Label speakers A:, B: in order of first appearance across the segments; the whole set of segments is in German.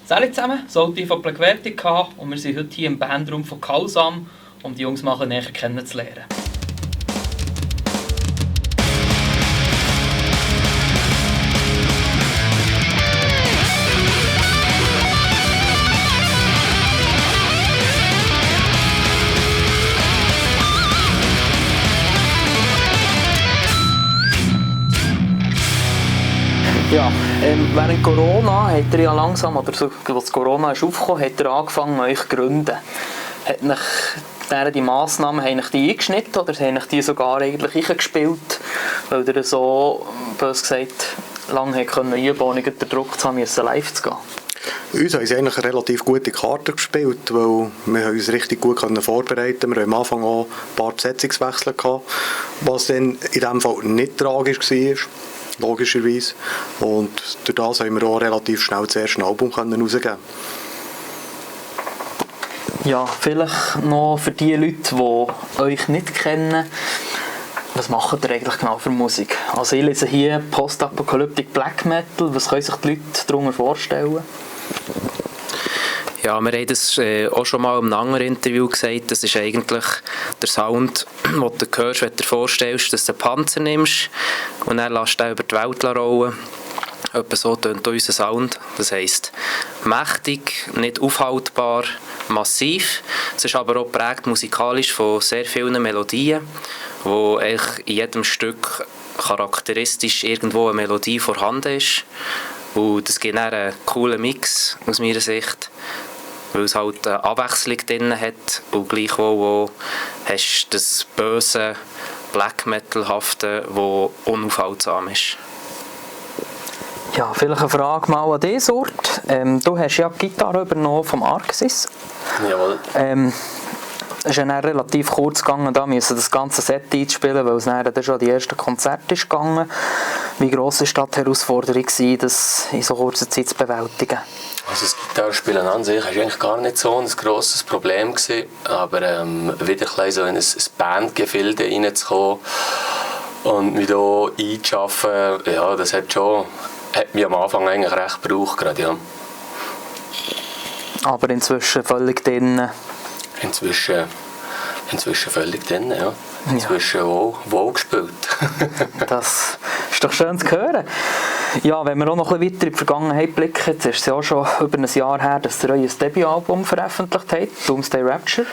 A: Salut zusammen, Solti von Plagvertica und wir sind heute hier im Bandraum von Kausam, um die Jungs mal näher kennenzulernen. Ja, während Corona hat er ja langsam, oder so, als Corona ist aufgekommen, hat er angefangen, euch zu gründen. Hat die Massnahmen die eingeschnitten oder haben die sogar eigentlich eingespielt, weil ihr so, bös gesagt, lange üben ohne den Druck zu haben, live zu gehen?
B: Uns haben sie eigentlich eine relativ gute Karte gespielt, weil wir uns richtig gut vorbereiten konnten. Wir haben am Anfang auch ein paar Besetzungswechsel gehabt, was dann in diesem Fall nicht tragisch war. Logischerweise. Und durch das haben wir auch relativ schnell das erste Album rausgeben.
A: Ja, vielleicht noch für die Leute, die euch nicht kennen, was macht ihr eigentlich genau für Musik? Also ich lese hier Post-Apocalyptic Black Metal, was können sich die Leute darunter vorstellen?
C: Ja, wir haben das auch schon mal in einem anderen Interview gesagt, das ist eigentlich der Sound, den du hörst, wenn du dir vorstellst, dass du einen Panzer nimmst und dann lässt du ihn über die Welt rollen. Etwa so tönt unser Sound. Das heisst, mächtig, nicht aufhaltbar, massiv. Es ist aber auch geprägt musikalisch von sehr vielen Melodien, wo eigentlich in jedem Stück charakteristisch irgendwo eine Melodie vorhanden ist. Und das gibt dann einen coolen Mix aus meiner Sicht, weil es halt eine Abwechslung drin hat und gleichwohl hast du das böse Black Metal-hafte, das unaufhaltsam ist.
A: Ja, vielleicht eine Frage mal an dich, Sort. Du hast ja die Gitarre übernommen vom Arxis.
D: Jawohl.
A: Es ist dann relativ kurz gegangen, da müssen das ganze Set einspielen, weil es dann schon die ersten Konzerte ist gegangen. Wie gross war die Herausforderung, das in so kurzer Zeit zu bewältigen?
D: Also das Gitarrespielen an sich war eigentlich gar nicht so ein grosses Problem gewesen, aber wieder so in ein Bandgefilde reinzukommen und mich hier einzuschaffen, ja, das hat mich am Anfang eigentlich recht gebraucht gerade, ja.
A: Aber inzwischen völlig drin?
D: Inzwischen völlig drin, ja. Inzwischen wohl gespielt.
A: Das ist doch schön zu hören. Ja, wenn wir auch noch ein bisschen weiter in die Vergangenheit blicken, jetzt ist es ja schon über ein Jahr her, dass ihr euer Debütalbum veröffentlicht habt, Doomsday Rapture.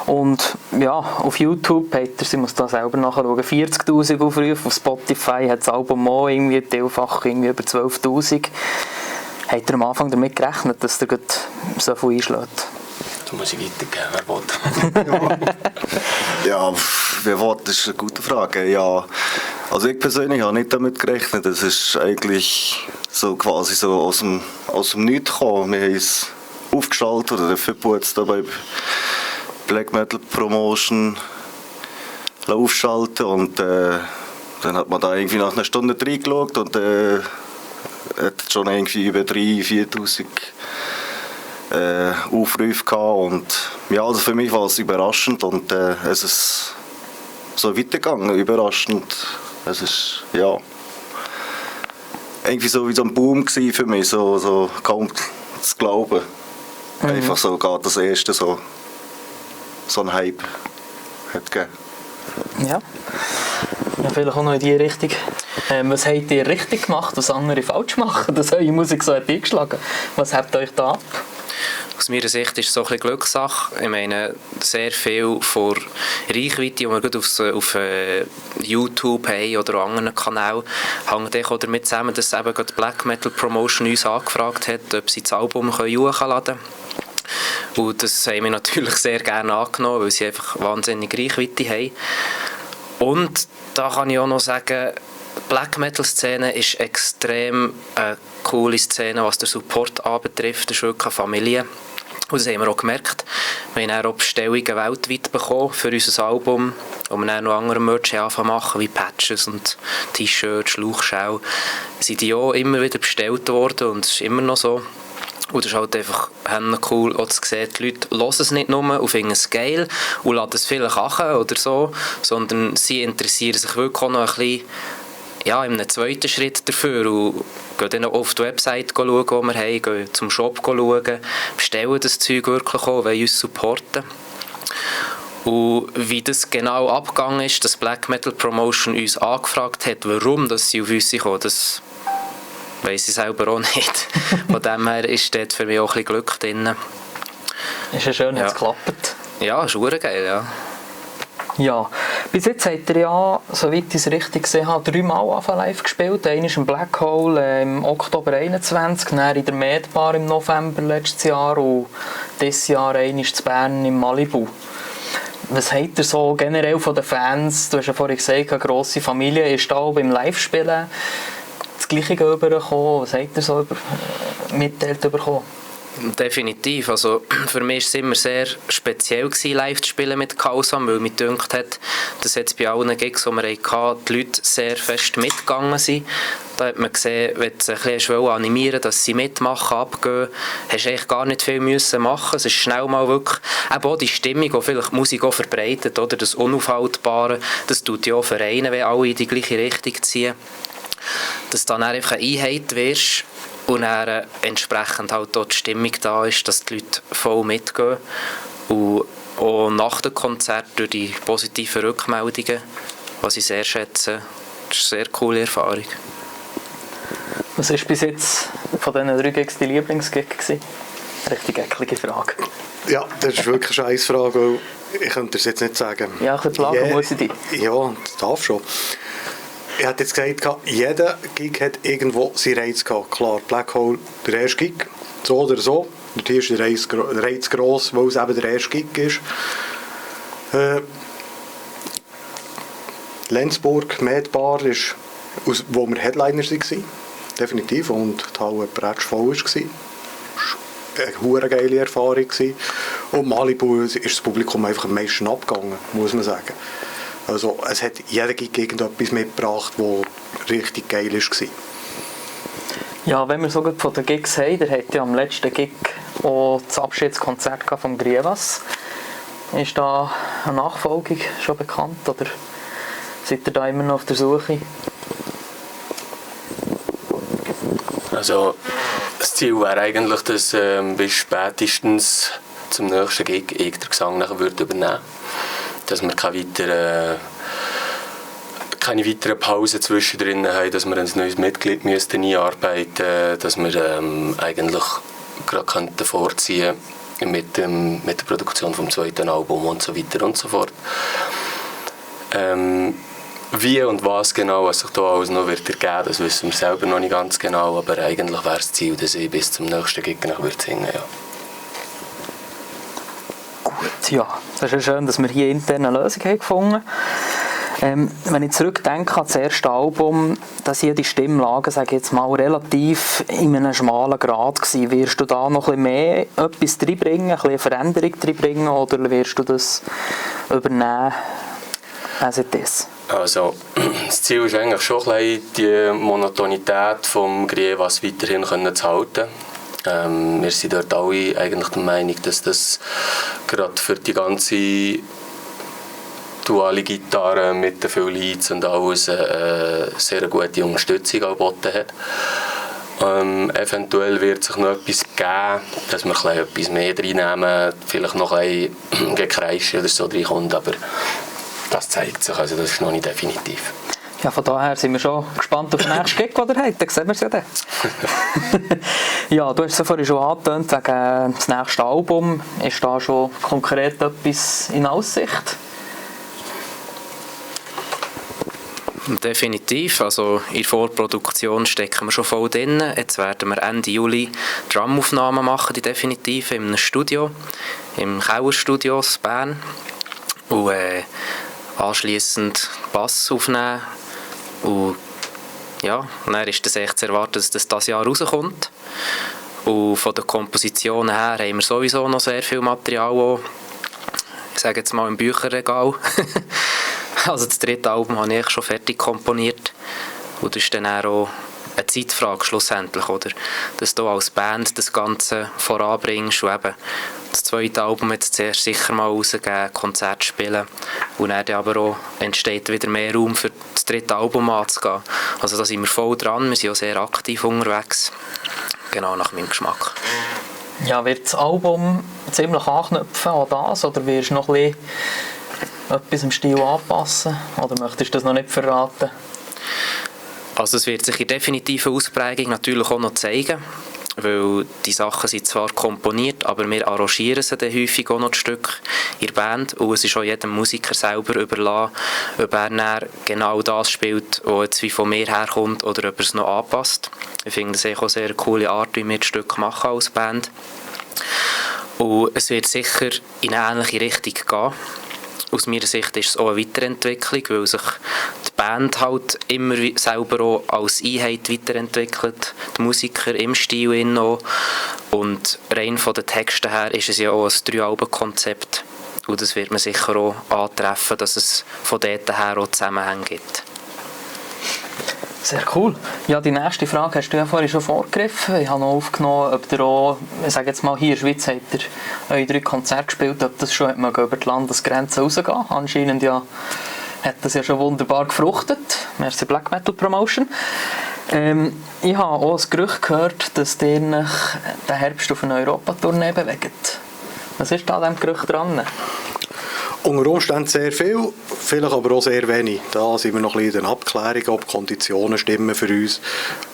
A: Und ja, auf YouTube habt ihr, ich muss da selber nachschauen, 40'000 Aufrufe, auf Spotify hat das Album auch irgendwie teilfach irgendwie über 12'000. Habt ihr am Anfang damit gerechnet, dass ihr so viel einschlägt?
D: Da muss ich weitergeben, wer will.
E: Ja, wer will, das ist eine gute Frage. Ja, also ich persönlich habe nicht damit gerechnet. Das ist eigentlich so quasi so aus dem Nichts gekommen. Wir haben es aufgeschaltet oder der Fippo da bei Black Metal Promotion aufschalten und dann hat man da irgendwie nach einer Stunde reingeschaut und hat schon irgendwie über 3'000, 4'000 Aufrufe gehabt und ja, also für mich war es überraschend und es ist so weitergegangen, überraschend. Es ist ja irgendwie so wie so ein Boom gewesen für mich, so kaum zu glauben. Einfach so gerade das erste so ein Hype hat gegeben.
A: Ja, vielleicht auch noch in die Richtung. Was habt ihr richtig gemacht, was andere falsch machen, dass eure Musik so hat eingeschlagen? Was habt ihr euch da ab?
C: Aus meiner Sicht ist es so ein bisschen Glückssache. Ich meine, sehr viel von Reichweite, die wir gerade auf YouTube haben oder anderen Kanälen, hängt auch damit zusammen, dass eben gerade Black Metal Promotion uns angefragt hat, ob sie das Album hochladen können. Und das haben wir natürlich sehr gerne angenommen, weil sie einfach wahnsinnig Reichweite haben. Und da kann ich auch noch sagen, die Black Metal Szene ist extrem eine coole Szene, was den Support anbetrifft. Das ist wirklich eine Familie. Und das haben wir auch gemerkt. Wir haben auch Bestellungen weltweit bekommen für unser Album. Und wir haben noch andere Merch machen, wie Patches und T-Shirts, Schlauchschau. Sind die auch immer wieder bestellt worden und es ist immer noch so. Und das ist halt einfach cool, auch zu sehen, die Leute hören es nicht nur und finden es geil und lassen es vielleicht lachen oder so, sondern sie interessieren sich wirklich auch noch ein bisschen ja, in einem zweiten Schritt dafür und gehen dann auch auf die Website schauen, die wir haben, gehen zum Shop schauen, bestellen das Zeug wirklich auch, wollen uns supporten. Und wie das genau abgegangen ist, dass Black Metal Promotion uns angefragt hat, warum dass sie auf uns kommen, das weiss ich selber auch nicht. Von dem her ist dort für mich auch ein bisschen Glück drin.
A: Ist ja schön, dass es geklappt.
C: Ja, ist verdammt geil, ja.
A: Ja, bis jetzt habt ihr ja, soweit ich es richtig gesehen habe, 3 Mal live gespielt. Einmal im Black Hole im Oktober 21, dann in der Medbar im November letztes Jahr und dieses Jahr einmal in Bern im Malibu. Was habt ihr so generell von den Fans? Du hast ja vorhin gesagt, eine grosse Familie. Ist da auch beim Live-Spielen das Gleiche übergekommen? Was habt ihr so mitteilt bekommen?
C: Definitiv. Also für mich war es immer sehr speziell gewesen, live zu spielen mit Kausam, weil mir gedacht hat, dass jetzt bei allen Gigs, die wir hatten, die Leute sehr fest mitgegangen sind. Da hat man gesehen, wenn du ein bisschen animieren, dass sie mitmachen, abgehen, hast du eigentlich gar nicht viel müssen machen. Es ist schnell mal wirklich, eben auch die Stimmung, die vielleicht die Musik auch verbreitet, oder das Unaufhaltbare, das tut ja auch vereinen, wenn alle in die gleiche Richtung ziehen. Dass du dann einfach eine Einheit wirst und dann entsprechend halt auch die Stimmung da ist, dass die Leute voll mitgehen. Und auch nach dem Konzert durch die positiven Rückmeldungen, was ich sehr schätze, das ist eine sehr coole Erfahrung.
A: Was war bis jetzt von diesen 3 Gigs die Lieblingsgig? Richtig eklige Frage.
B: Ja, das ist wirklich eine Scheißfrage, weil ich könnte es jetzt nicht sagen.
A: Ja, ein bisschen plagen muss ich dich.
B: Ja, das darf schon. Ich hätte jetzt gesagt, jeder Gig hat irgendwo seinen Reiz gehabt. Klar, Black Hole, der erste Gig, so oder so. Und hier ist der Reiz gross, weil es eben der erste Gig ist. Lenzburg, Medbar, ist, wo wir Headliner waren. Definitiv. Und die Halle bereits voll war. Das war eine geile Erfahrung. Und Malibu ist das Publikum einfach am meisten abgegangen, muss man sagen. Also es hat jeder Gig irgendetwas mitgebracht, das richtig geil war.
A: Ja, wenn wir so gut von den Gigs haben, der hat ja am letzten Gig auch das Abschiedskonzert von Grievas. Ist da eine Nachfolgung schon bekannt oder seid ihr da immer noch auf der Suche?
D: Also das Ziel wäre eigentlich, dass bis spätestens zum nächsten Gig ich den Gesang nachher übernehmen würde. Dass wir keine weiteren Pausen zwischendrin haben, dass wir ein neues Mitglied einarbeiten müssten, dass wir eigentlich gerade vorziehen mit der Produktion des 2. Albums und so weiter und so fort. Wie und was genau, was sich da alles noch wird ergeben, das wissen wir selber noch nicht ganz genau, aber eigentlich wäre das Ziel, dass ich bis zum nächsten Gig singen würde. Ja.
A: Gut, ja, das ist ja schön, dass wir hier intern eine Lösung haben gefunden haben. Wenn ich zurückdenke an das erste Album, dass hier die Stimmlagen, sage ich jetzt mal, relativ in einem schmalen Grad gewesen. Wirst du da noch ein bisschen mehr etwas reinbringen, ein bisschen eine Veränderung reinbringen oder wirst du das übernehmen, as it is?
D: Also, das Ziel ist eigentlich schon ein bisschen, die Monotonität des Grievas weiterhin zu halten. Wir sind dort alle eigentlich der Meinung, dass das gerade für die ganze duale Gitarre mit den vielen Leads und alles eine sehr gute Unterstützung geboten hat. Eventuell wird sich noch etwas geben, dass wir etwas mehr reinnehmen, vielleicht noch ein bisschen Gekreische oder so reinkommt, aber das zeigt sich, also das ist noch nicht definitiv.
A: Ja, von daher sind wir schon gespannt auf den nächsten Gig, den ihr habt. Dann sehen wir es ja dann. Ja, du hast es vorhin schon angetönt, wegen das nächste Album. Ist da schon konkret etwas in Aussicht?
C: Definitiv. Also in der Vorproduktion stecken wir schon voll drin. Jetzt werden wir Ende Juli Drumaufnahmen machen, die definitiv in einem Studio, im Kauerstudio in Bern. Und anschliessend Bass aufnehmen. Und ja, dann ist das echt zu erwarten, dass das dieses Jahr rauskommt. Und von den Kompositionen her haben wir sowieso noch sehr viel Material, auch, ich sage jetzt mal im Bücherregal. Also das 3. Album habe ich schon fertig komponiert. Und das ist dann auch eine Zeitfrage schlussendlich, oder? Dass du als Band das Ganze voranbringst und eben das zweite Album jetzt zuerst sicher mal rausgeben, Konzert spielen und dann aber auch entsteht wieder mehr Raum für das dritte Album anzugehen. Also da sind wir voll dran, wir sind auch sehr aktiv unterwegs, genau nach meinem Geschmack.
A: Ja, wird das Album ziemlich anknüpfen an das oder wirst du noch ein bisschen etwas im Stil anpassen oder möchtest du das noch nicht verraten?
C: Also es wird sich in definitiver Ausprägung natürlich auch noch zeigen, weil die Sachen sind zwar komponiert, aber wir arrangieren sie dann häufig auch noch ein Stück in der Band und es ist auch jedem Musiker selber überlassen, ob er dann genau das spielt, was jetzt wie von mir herkommt oder ob er es noch anpasst. Ich finde das auch eine sehr coole Art, wie wir das Stück machen als Band. Und es wird sicher in eine ähnliche Richtung gehen. Aus meiner Sicht ist es auch eine Weiterentwicklung, weil sich die Band halt immer selber auch als Einheit weiterentwickelt, die Musiker im Stil auch. Und rein von den Texten her ist es ja auch ein 3-Alben-Konzept. Und das wird man sicher auch antreffen, dass es von dort her auch Zusammenhänge gibt.
A: Sehr cool. Ja, die nächste Frage hast du ja vorhin schon vorgegriffen. Ich habe noch aufgenommen, ob ihr auch, ich sage jetzt mal, hier in der Schweiz habt ihr eure 3 Konzerte gespielt, ob das schon über die Landesgrenzen rausgehen. Anscheinend ja, hat das ja schon wunderbar gefruchtet. Merci Black Metal Promotion. Ich habe auch das Gerücht gehört, dass ihr den Herbst auf eine Europatournee bewegt. Was ist da an diesem Gerücht dran?
B: Unter Umständen sehr viel, vielleicht aber auch sehr wenig. Da sind wir noch ein bisschen in den Abklärungen, ob die Konditionen stimmen für uns.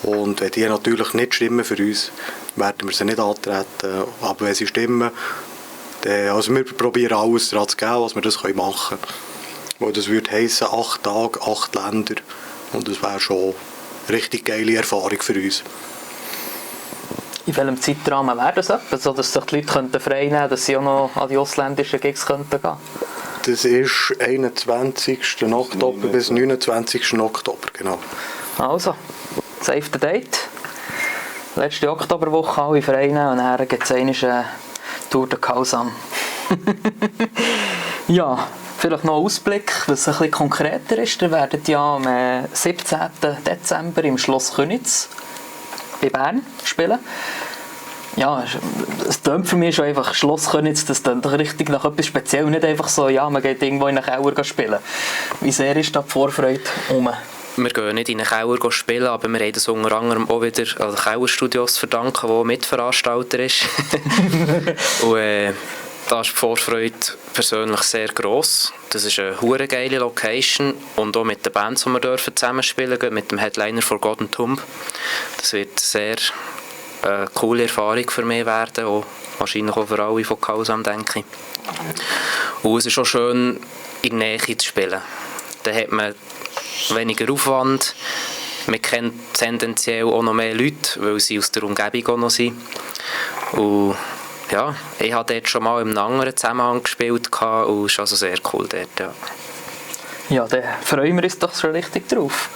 B: Und wenn die natürlich nicht stimmen für uns, werden wir sie nicht antreten. Aber wenn sie stimmen, dann, also wir probieren alles daran zu geben, was wir das machen können. Und das würde heissen 8 Tage, 8 Länder. Und das wäre schon eine richtig geile Erfahrung für uns.
A: In welchem Zeitrahmen wäre das etwa, sodass sich die Leute frei nehmen könnten, dass sie auch noch an die ausländischen Gigs gehen könnten?
B: Das ist 21. Oktober bis 29. Oktober, genau.
A: Also, save the date. Letzte Oktoberwoche alle frei nehmen und dann gibt es eine Tour de Kausam. Ja, vielleicht noch ein Ausblick, was ein bisschen konkreter ist. Ihr werdet ja am 17. Dezember im Schloss Köniz bei Bern spielen. Ja, es klingt für mich schon einfach Schloss Köniz, das klingt doch richtig nach etwas Spezielles, nicht einfach so, ja, man geht irgendwo in einen Keller spielen. Wie sehr ist da die Vorfreude rum?
C: Wir gehen nicht in einen Keller spielen, aber wir haben das unter anderem auch wieder an den Kellerstudios zu verdanken, der Mitveranstalter ist. Und da ist die Vorfreude persönlich sehr gross. Das ist eine hure geile Location und auch mit den Bands, die wir zusammenspielen dürfen, mit dem Headliner Forgotten Tomb. Das wird sehr eine coole Erfahrung für mich werden, auch wahrscheinlich auch für alle von Kausam, denke ich. Und es ist auch schön, in der Nähe zu spielen. Da hat man weniger Aufwand, man kennt tendenziell auch noch mehr Leute, weil sie aus der Umgebung auch noch sind. Und ja, ich habe dort schon mal in einem anderen Zusammenhang gespielt und es ist also sehr cool dort. Ja,
A: ja, da freuen wir uns doch schon richtig drauf.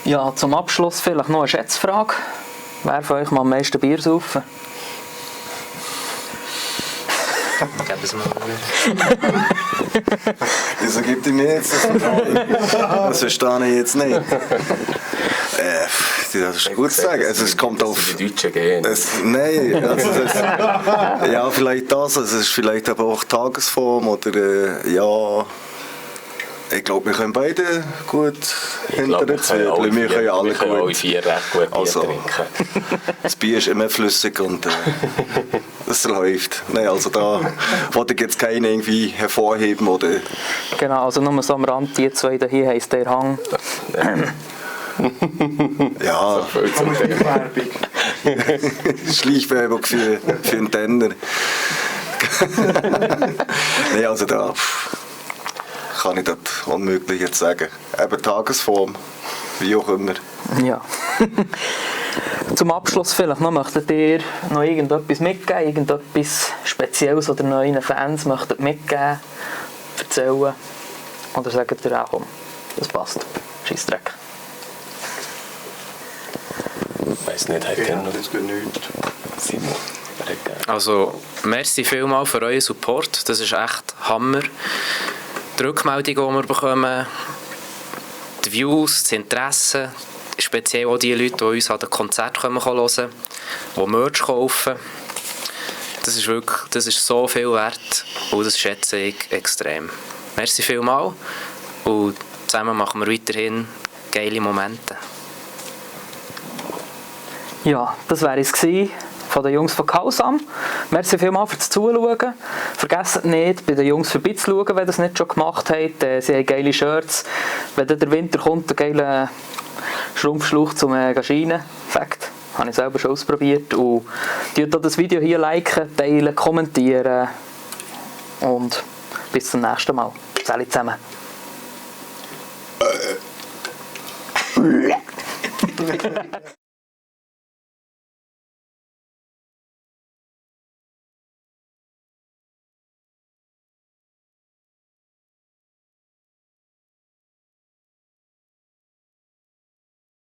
A: Ja, zum Abschluss vielleicht noch eine Schätzfrage. Wer von euch mal am meisten Bier saufen?
C: Gib es mal.
E: Wieso gibt ihr mir jetzt das Vertrauen? Das verstehe ich jetzt nicht. Das ist gut zu sagen. Also es kommt auf
D: die Deutschen gehen.
E: Nein, also ja, vielleicht das. Also es ist vielleicht aber auch Tagesform oder ja. Ich glaube, wir können beide gut hinter der Zwiebel. Wir können alle
D: alle 4 recht gut Bier trinken.
E: Das Bier ist immer flüssig und es läuft. Nein, also da wollte ich jetzt keinen irgendwie hervorheben oder...
A: Genau, also nur so am Rand, die 2 hier heisst der Hang.
E: Ja, Schleichwerbung für den Tender. Nein, also da kann ich das unmöglich jetzt sagen. Eben Tagesform, wie auch immer.
A: Ja. Zum Abschluss vielleicht noch, möchtet ihr noch irgendetwas mitgeben, irgendetwas Spezielles oder neuen Fans möchtet mitgeben, erzählen? Oder sagt ihr auch, komm, das passt, Scheissdreck.
D: Ich weiss nicht, hat er noch
B: Simon.
C: Also, merci vielmals für euren Support, das ist echt Hammer. Die Rückmeldungen, die wir bekommen, die Views, das Interesse, speziell auch die Leute, die uns an den Konzerten hören können, die Merch kaufen. Das ist so viel wert und das schätze ich extrem. Merci vielmals und zusammen machen wir weiterhin geile Momente.
A: Ja, das wäre es gewesen von den Jungs von Kausam. Merci vielmals fürs Zuschauen. Vergesst nicht, bei den Jungs vorbeizuschauen, wenn ihr das nicht schon gemacht habt. Sie haben geile Shirts. Wenn dann der Winter kommt, einen geilen Schrumpfschlauch zum Schienen. Fakt. Habe ich selber schon ausprobiert. Und das Video hier liken, teilen, kommentieren. Und bis zum nächsten Mal. Salut zusammen.